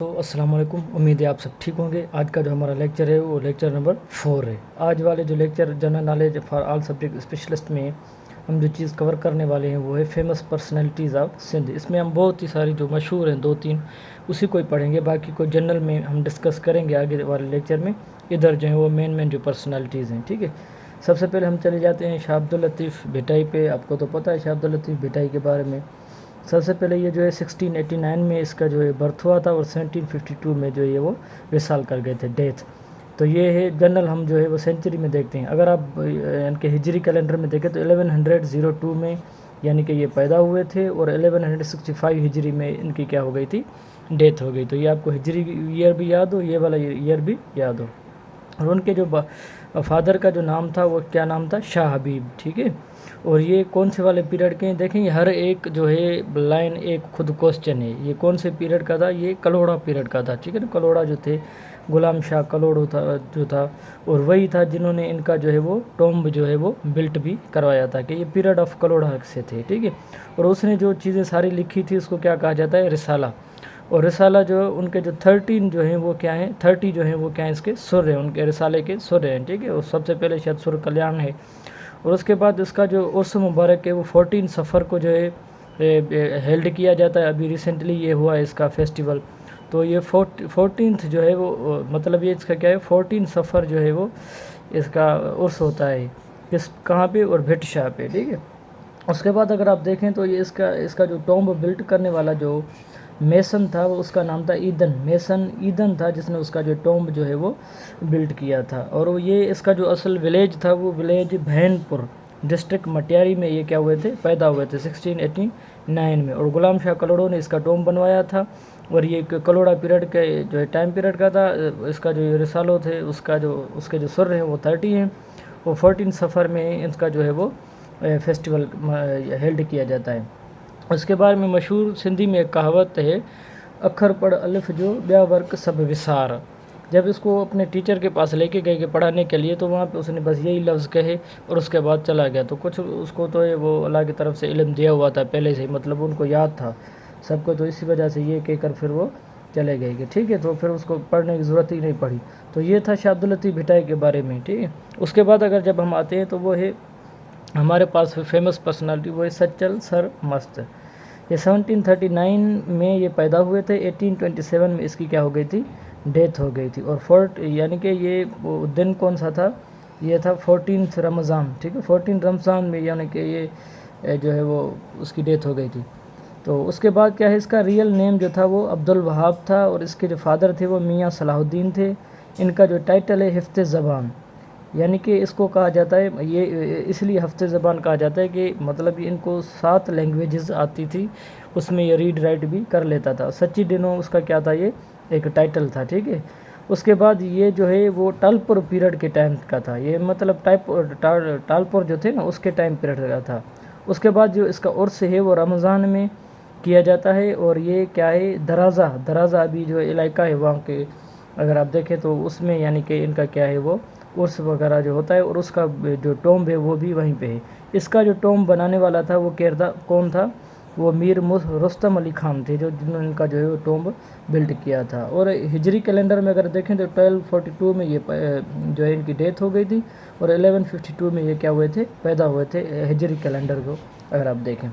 तो अस्सलाम वालेकुम, उम्मीद है आप सब ठीक होंगे। आज का जो हमारा लेक्चर है वो लेक्चर नंबर 4 है। आज वाले जो lecture general knowledge for all subject specialist में हम जो चीज़ कवर करने वाले हैं वो है फेमस पर्सनैलिटीज़ ऑफ सिंध। इसमें हम बहुत ही सारी जो मशहूर हैं 2-3 उसी को ही पढ़ेंगे, बाकी को जनरल में हम डिस्कस करेंगे आगे वाले लेक्चर में। इधर जो है वो मेन जो पर्सनैलिटीज़ हैं, ठीक है। सबसे पहले हम चले जाते हैं शाह अब्दुल लतीफ़ भिटाई पे। आपको तो पता है शाह अब्दुल लतीफ़ भिटाई के बारे में। सबसे पहले ये जो है 1689 में इसका जो है बर्थ हुआ था और 1752 में जो है वो विशाल कर गए थे, डेथ। तो ये है जनरल, हम जो है वो सेंचुरी में देखते हैं। अगर आप इनके हिजरी कैलेंडर में देखें तो 1102 में यानी कि ये पैदा हुए थे और 1165 हिजरी में इनकी क्या हो गई थी, डेथ हो गई। तो ये आपको हिजरी ईयर भी याद हो, ये वाला ईयर भी याद हो। और उनके जो फादर का जो नाम था वो क्या नाम था, शाह हबीब, ठीक है। और ये कौन से वाले पीरियड के हैं देखें, हर एक जो है लाइन एक खुद क्वेश्चन है। ये कौन से पीरियड का था, ये कलोड़ा पीरियड का था, ठीक है ना। कलोड़ा जो थे, गुलाम शाह कलोड़ो था जो था, और वही था जिन्होंने इनका जो है वो टॉम्ब जो है वो बिल्ट भी करवाया था, कि ये पीरियड ऑफ कलोड़ा से थे, ठीक है। और उसने जो चीज़ें सारी लिखी थी उसको क्या कहा जाता है, रिसाला। और रिसाला जो उनके जो 13 जो हैं वो क्या हैं, 30 जो हैं वो क्या हैं, इसके सुर हैं, उनके रिसाले के सुर हैं, ठीक है। और सबसे पहले शायद सुर कल्याण है। और उसके बाद इसका जो उर्स मुबारक है वो 14 सफ़र को जो है हेल्ड किया जाता है। अभी रिसेंटली ये हुआ है इसका फेस्टिवल। तो ये 14th जो है वो मतलब ये इसका क्या है, 14 सफ़र जो है वो इसका उर्स होता है, किस कहाँ पे, और भिट शाह पे, ठीक है। उसके बाद अगर आप देखें तो ये इसका जो टॉम्ब बिल्ट करने वाला जो मेसन था वो उसका नाम था ईदन, मेसन ईदन था जिसने उसका जो टॉम्ब जो है वो बिल्ट किया था। और वो ये इसका जो असल विलेज था वो विलेज भैनपुर डिस्ट्रिक्ट मटियारी में ये क्या हुए थे, पैदा हुए थे 1689 में। और गुलाम शाह कलोड़ो ने इसका टॉम्ब बनवाया था। और ये कलोड़ा पीरियड के जो है टाइम पीरियड का था। इसका जो रिसालो थे उसका जो उसके जो सुर हैं वो 30 हैं। वो 14 सफ़र में इसका जो है वो फेस्टिवल हेल्ड किया जाता है। उसके बारे में मशहूर सिंधी में एक कहावत है, अखर पढ़ अलिफ जो ब्या वर्क सब विसार। जब इसको अपने टीचर के पास लेके गए कि पढ़ाने के लिए, तो वहाँ पे उसने बस यही लफ्ज़ कहे और उसके बाद चला गया। तो कुछ उसको तो वो अल्लाह की तरफ से इल्म दिया हुआ था पहले से, मतलब उनको याद था सबको, तो इसी वजह से ये कहकर फिर वो चले गए कि ठीक है, तो फिर उसको पढ़ने की ज़रूरत ही नहीं पड़ी। तो ये था शाह अब्दुल लतीफ़ भिटाई के बारे में, ठीक है। उसके बाद अगर जब हम आते हैं तो वो है हमारे पास फेमस पर्सनालिटी, वो है सच्चल सर मस्त। ये 1739 में ये पैदा हुए थे, 1827 में इसकी क्या हो गई थी, डेथ हो गई थी। और यानी कि ये वो दिन कौन सा था, ये था 14 रमज़ान, ठीक है। 14 रमज़ान में यानी कि ये जो है वो उसकी डेथ हो गई थी। तो उसके बाद क्या है, इसका रियल नेम जो था वो अब्दुल वहाब था। और इसके जो फादर थे वो मियाँ सलाहुद्दीन थे। इनका जो टाइटल है हिफ्ज़ ज़बान, यानी कि इसको कहा जाता है, ये इसलिए हफ्ते ज़बान कहा जाता है कि मतलब इनको 7 लैंग्वेजेस आती थी, उसमें ये रीड राइट भी कर लेता था। सच्ची दिनों उसका क्या था, ये एक टाइटल था, ठीक है। उसके बाद ये जो है वो टालपुर पीरियड के टाइम का था, ये मतलब टालपुर जो थे ना उसके टाइम पीरियड का था। उसके बाद जो इसका उर्स है वो रमज़ान में किया जाता है। और ये क्या है, दराज़ा अभी जो इलाका है वहाँ के अगर आप देखें तो उसमें यानी कि इनका क्या है वो उर्स वगैरह जो होता है। और उसका जो टॉम्ब है वो भी वहीं पे है। इसका जो टॉम्ब बनाने वाला था वो कौन था, वो मीर रुस्तम अली खान थे, जो जिन्होंने इनका जो है वो टॉम्ब बिल्ड किया था। और हिजरी कैलेंडर में अगर देखें तो 1242 में ये जो है इनकी डेथ हो गई थी। और 1152 में ये क्या हुए थे, पैदा हुए थे, हिजरी कैलेंडर को अगर आप देखें।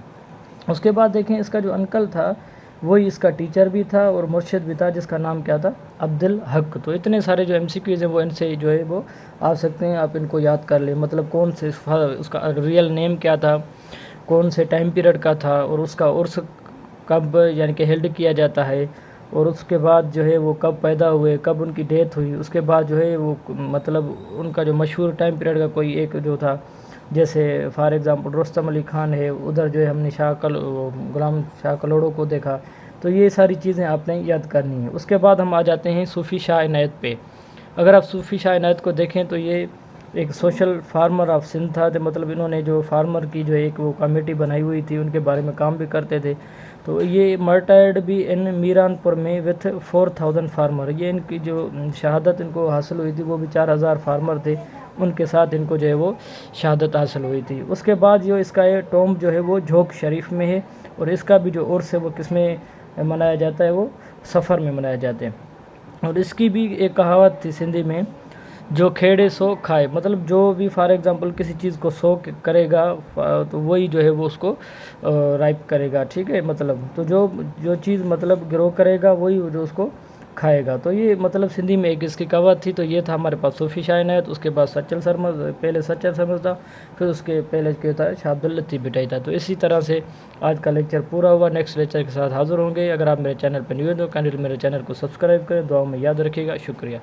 उसके बाद देखें इसका जो अंकल था वही इसका टीचर भी था और मुर्शिद भी था, जिसका नाम क्या था, अब्दुल हक। तो इतने सारे जो MCQs हैं वो इनसे जो है वो आ सकते हैं, आप इनको याद कर लें। मतलब कौन से उसका रियल नेम क्या था, कौन से टाइम पीरियड का था, और उसका उर्स कब यानी कि हेल्ड किया जाता है, और उसके बाद जो है वो कब पैदा हुए, कब उनकी डेथ हुई। उसके बाद जो है वो मतलब उनका जो मशहूर टाइम पीरियड का कोई एक जो था, जैसे फॉर एग्ज़ाम्पल रुस्तम अली ख़ान है, उधर जो है हमने गुलाम शाह कलोड़ो को देखा। तो ये सारी चीज़ें आपने याद करनी है। उसके बाद हम आ जाते हैं सूफ़ी शाह इनायत पे। अगर आप सूफ़ी शाह इनायत को देखें तो ये एक सोशल फार्मर ऑफ सिंध था, तो मतलब इन्होंने जो फार्मर की जो एक वो कमेटी बनाई हुई थी, उनके बारे में काम भी करते थे। तो ये मर्टायर्ड भी इन मीरानपुर में विथ 4000 फार्मर। ये इनकी जो शहादत इनको हासिल हुई थी वो भी 4000 फार्मर थे, उनके साथ इनको जो है वो शहादत हासिल हुई थी। उसके बाद जो इसका ये टॉम्ब जो है वो झोंक शरीफ में है। और इसका भी जो उर्स है वो किस में मनाया जाता है, वो سفر میں منائے جاتے ہیں۔ اور اس کی بھی ایک کہاوت تھی سندھی میں، جو کھیڑے سو کھائے، مطلب جو بھی فار ایگزامپل کسی چیز کو سو کرے گا تو وہی جو ہے وہ اس کو رائپ کرے گا، ٹھیک ہے، مطلب تو جو چیز مطلب گرو کرے گا وہی جو اس کو کھائے گا۔ تو یہ مطلب سندھی میں ایک اس کی کہاوت تھی۔ تو یہ تھا ہمارے پاس صوفی شاہ عنایت، اس کے بعد سچل سرمد، پہلے سچل سرمد تھا، پھر اس کے پہلے کیا تھا شاہ عبداللطیف بھٹائی تھا۔ تو اسی طرح سے آج کا لیکچر پورا ہوا، نیکسٹ لیکچر کے ساتھ حاضر ہوں گے۔ اگر آپ میرے چینل پہ نیو ہیں تو کائنڈلی میرے چینل کو سبسکرائب کریں، دعاؤں میں یاد رکھیے گا، شکریہ۔